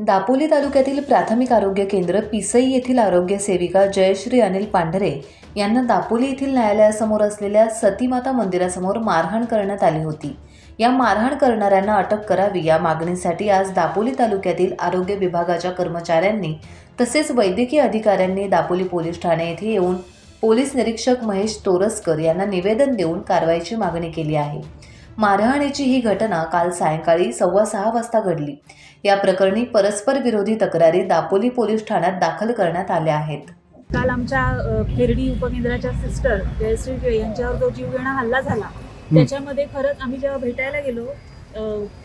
दापोली तालुक्यातील प्राथमिक आरोग्य केंद्र पिसई येथील आरोग्य सेविका जयश्री अनिल पांढरे यांना दापोली येथील न्यायालयासमोर असलेल्या सतीमाता मंदिरासमोर मारहाण करण्यात आली होती। या मारहाण करणाऱ्यांना अटक करावी या मागणीसाठी आज दापोली तालुक्यातील आरोग्य विभागाच्या कर्मचाऱ्यांनी तसेच वैद्यकीय अधिकाऱ्यांनी दापोली पोलीस ठाणे येथे येऊन पोलीस निरीक्षक महेश तोरसकर यांना निवेदन देऊन कारवाईची मागणी केली आहे। मारहाणीची ही घटना काल सायंकाळी 6:15 वाजता घडली। या प्रकरणी परस्पर विरोधी तक्रारी दापोली पोलीस ठाण्यात दाखल करण्यात आल्या आहेत। काल आमच्या खेरडी उपकेंद्राच्या सिस्टर जयश्री यांच्यावर जो जीवघेणा हल्ला झाला त्याच्यामध्ये खरंच आम्ही जेव्हा भेटायला गेलो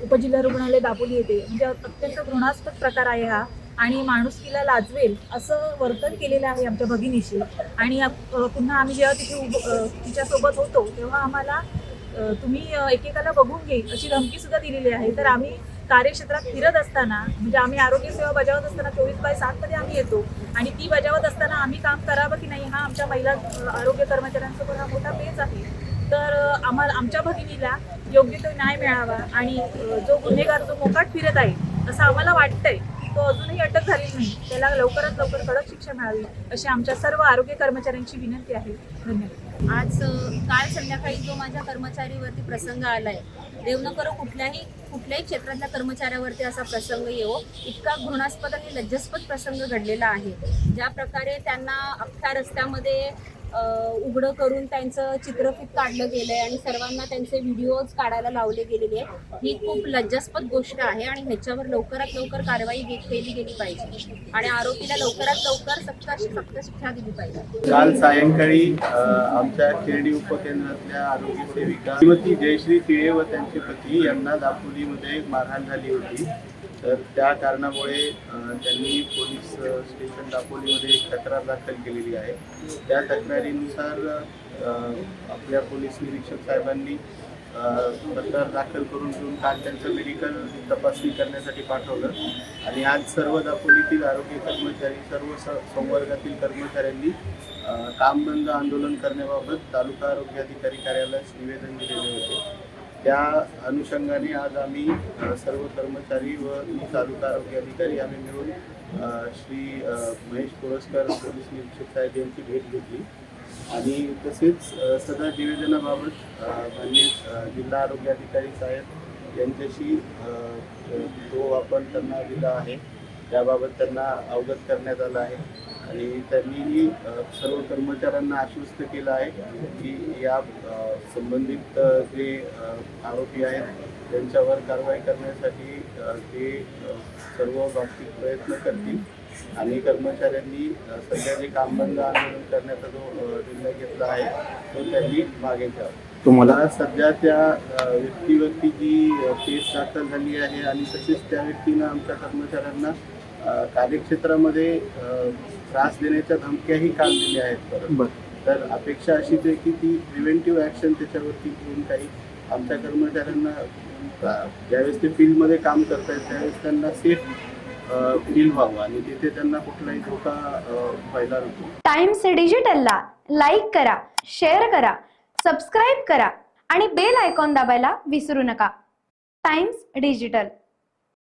उपजिल्हा रुग्णालय दापोली येथे म्हणजे अत्यंत घृणास्पद प्रकार आहे हा आणि माणुसकीला लाजवेल असं वर्तन केलेलं आहे आमच्या भगिनीशी। आणि पुन्हा आम्ही जेव्हा तिथे तिच्यासोबत होतो तेव्हा आम्हाला तुम्ही एकेकाला बघून घेईल अशी धमकी सुद्धा दिलेली आहे। तर आम्ही कार्यक्षेत्रात फिरत असताना म्हणजे आम्ही आरोग्य सेवा बजावत असताना 24/7 मध्ये आम्ही येतो आणि ती बजावत असताना आम्ही काम करावं की नाही हा आमच्या महिला आरोग्य कर्मचाऱ्यांसोबत हा मोठा पेच आहे। तर आमच्या भगिनीला योग्य तो न्याय मिळावा आणि जो गुन्हेगार जो मोकाट फिरत आहे असं आम्हाला वाटतंय तो अजूनही अटक झालेली नाही, त्याला लवकरात लवकर कडक शिक्षा मिळावी अशी आमच्या सर्व आरोग्य कर्मचाऱ्यांची विनंती आहे। धन्यवाद। आज काल संध्याकाळी जो माझ्या कर्मचारीवरती प्रसंग आलाय, देव न करो कुठल्याही क्षेत्रातल्या कर्मचाऱ्यावरती असा प्रसंग येवो, इतका घृणास्पद आणि लज्जास्पद प्रसंग घडलेला आहे। ज्या प्रकारे त्यांना अख्ख्या रस्त्यामध्ये उघडं करून त्यांचं चित्रफित काढलं गेलंय आणि सर्वांना त्यांचे व्हिडिओज काढायला लावले गेलेले आहे, ही खूप लज्जास्पद गोष्ट आहे आणि ह्याच्यावर लवकरात लवकर कारवाई केली गेली पाहिजे आणि आरोपीला लवकरात लवकर सक्त शिक्षा दिली पाहिजे। काल सायंकाळी आमच्या खेरडी उपकेंद्रातल्या आरोग्य सेविका श्रीमती जयश्री तिळे व त्यांचे पती यांना दापोलीमध्ये मारहाण झाली होती। तर त्या कारणामुळे त्यांनी पोलीस स्टेशन दापोलीमध्ये एक तक्रार दाखल केलेली आहे। त्या तक्रारीनुसार आपल्या पोलीस निरीक्षक साहेबांनी तक्रार दाखल करून घेऊन काल त्यांचं मेडिकल तपासणी करण्यासाठी पाठवलं आणि आज सर्व दापोलीतील आरोग्य कर्मचारी सर्व संवर्गातील कर्मचाऱ्यांनी काम बंद आंदोलन करण्याबाबत तालुका आरोग्य अधिकारी कार्यालयास निवेदन दिलेले होते। त्या अनुषंगाने आज आम्ही सर्व कर्मचारी व तालुका आरोग्य अधिकारी आम्ही मिळून श्री महेश तोरसकर पोलीस निरीक्षक साहेब यांची भेट घेतली आणि तसेच सदर निवेदनाबाबत माननीय जिल्हा आरोग्य अधिकारी साहेब यांच्याशी जो आपण त्यांना दिला आहे त्याबाबत त्यांना अवगत करण्यात आलं आहे आणि त्यांनीही सर्व कर्मचाऱ्यांना आश्वस्त केलं आहे की या संबंधित जे आरोपी आहेत त्यांच्यावर कारवाई करण्यासाठी ते सर्व बाबतीत प्रयत्न करतील आणि कर्मचाऱ्यांनी सध्या जे काम बंद आंदोलन करण्याचा जो निर्णय घेतला आहे तो त्यांनी मागे घ्यावा। तुम्हाला सध्या त्या व्यक्तीवरती जी केस दाखल झाली आहे आणि तसेच त्या व्यक्तीनं आमच्या कर्मचाऱ्यांना कार्यक्षेत्रामध्ये त्रास देण्याच्या धमक्याही काल दिल्या आहेत। तर अपेक्षा अशीच आहे की ती प्रिव्हेंटिव्ह ॲक्शन त्याच्यावरती घेऊन काही आमच्या कर्मचाऱ्यांना ज्यावेळेस ते फील्डमध्ये काम करत आहेत त्यावेळेस त्यांना सेफ फील व्हावं आणि तिथे त्यांना कुठलाही धोका व्हायला नको। टाइम्स डिजिटलला लाईक करा, शेअर करा, सबस्क्राईब करा आणि बेल आयकॉन दाबायला विसरू नका। Times digital.